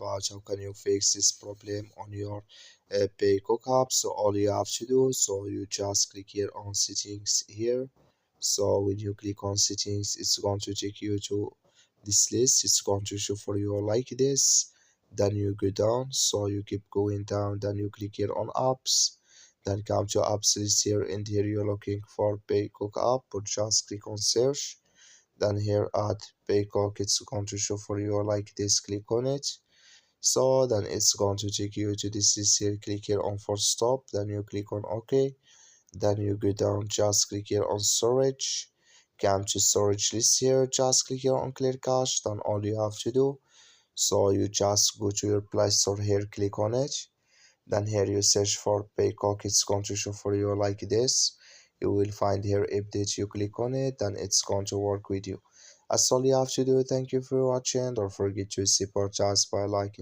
about how can you fix this problem on your Peacock app. So all you have to do, so you just click here on settings here. So when you click on settings, it's going to take you to this list. It's going to show for you like this. Then you go down, so you keep going down, then you click here on apps, then come to apps list here, and here you're looking for Peacock app, or just click on search. Then here at Peacock, it's going to show for you like this. Click on it. So then it's going to take you to this list here. Click here on for stop, then you click on OK. Then you go down, just click here on storage. Come to storage list here, just click here on clear cache. Then all you have to do, so you just go to your Play Store here, click on it. Then here you search for Peacock, it's going to show for you like this. You will find here update, you click on it, then it's going to work with you. That's all you have to do. Thank you for watching. Don't forget to support us by liking.